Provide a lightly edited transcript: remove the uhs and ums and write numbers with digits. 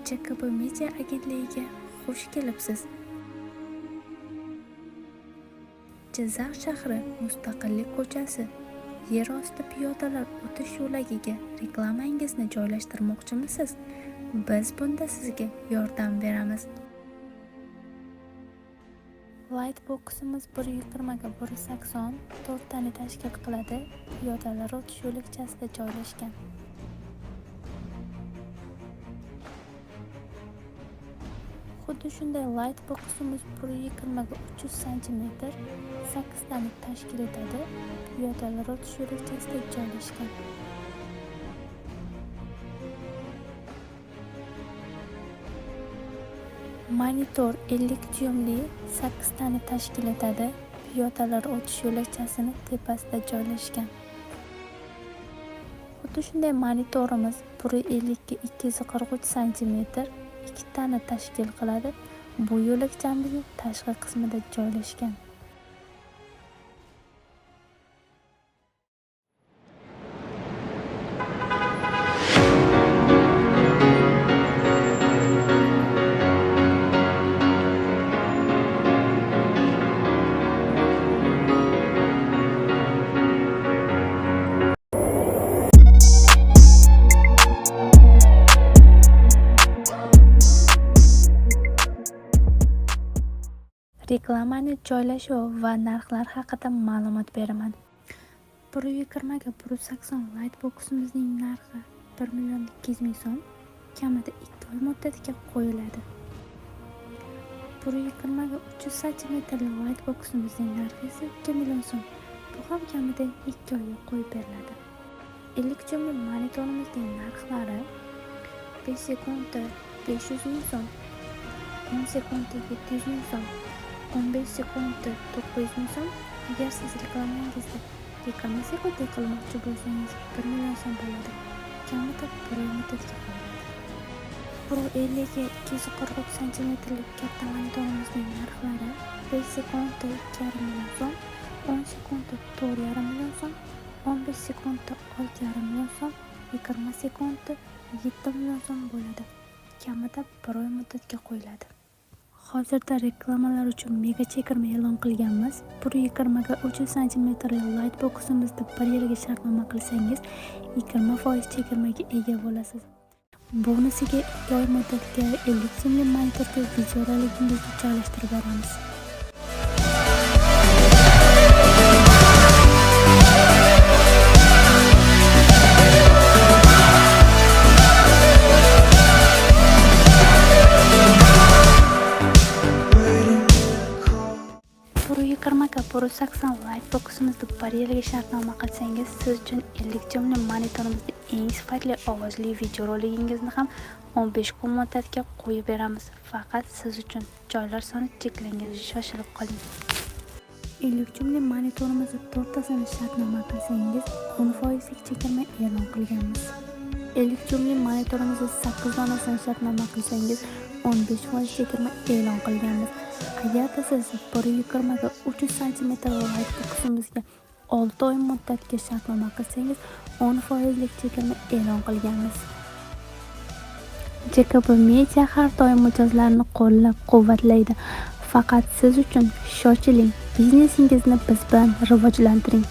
JKB Media agentligiga xush kelibsiz. Jizzax shahri Mustaqillik ko'chasi yer osti piyodalar o'tish yo'lagiga reklamangizni joylashtirmoqchimisiz? Biz bunda sizga yordam beramiz. Lightboximiz 120 ga 180 to'rttani tashkil qiladi. Piyodalar o'tish yo'lakchasida joylashgan. Xuddi shunday lightboximiz 120 ga 300 cm 8 tani tashkil etadi. Piyodalar o'tish yo'lakchasida joylashgan. Monitor 50 dyumli 8 tani tashkil etadi. Piyodalar o'tish yo'lakchasini tepasida joylashgan. Xuddi shunday monitorimiz 150 ga 243 cm 2 tani tashkil qiladi. Bu yo'lakchamizning tashqi qismida joylashgan. Reklamani joylashuv va narxlar haqida ma'lumot beraman. 120 ga 180 lightboximizning narxi 1.200.000 so'm, kamida 2 oy muddatga qo'yiladi. 120 ga 300 cm lightboximizning narxi esa 2 million so'm. Bu ham kamida 2 oyga qo'yib beriladi. 50 dyumli monitorimizning narxlari 5 sekunda 500.000 so'm, 10 sekunda 700.000 so'm, 15 sekunda 900.000 so'm. Agar siz reklamangizni 20 sekunda qilmoqchi bo'lsangiz 1 million so'm bo'ladi. Kamida 1 oy muddatga qo'yiladi. Pro 50 ga 243 cm katta monitorimizning narxlari 5 sekunda 2,5 million so'm, 10 sekunda 4,5 million so'm, 15 sekunda 6,5 million so'm, 20 sekunda 7 million so'm bo'ladi. Kamida 1 oy muddatga qo'yiladi. Hozirda reklamalar uchun mega chegirma e'lon qilganmiz. 120 ga 300 cm lightboximizda 1 yilga shartnoma qilsangiz 20% chegirmaga ega bo'lasiz. Bonusiga 2 oy muddatga 50 so'mlik monitorga videorolikningizni joylashtirib beramiz. Ga 180 lightboximizda 1 yilga shartnoma qilsangiz, siz uchun 50 dyumli monitorimizda eng sifatli ovozli videoroligingizni ham 15 kun muddatga qo'yib beramiz. Faqat siz uchun joylar soni cheklangan, shoshilib qoling. 50 dyumli monitorimizda 4 tasini shartnoma qilsangiz 10% chegirma e'lon qilganmiz. 50 dyumli monitorimizda 8 donasini shartnoma qilsangiz 15% chegirma e'lon qilganmiz. Agarda siz 120 ga 300 cm lightboximizga 6 oy muddatga shartnoma qilsangiz 10% chegirma e'lon qilganmiz. JKB Media har doim mijozlarni qo'llab-quvvatlaydi. Faqat siz uchun shoshiling, biznesingizni biz bilan rivojlantiring.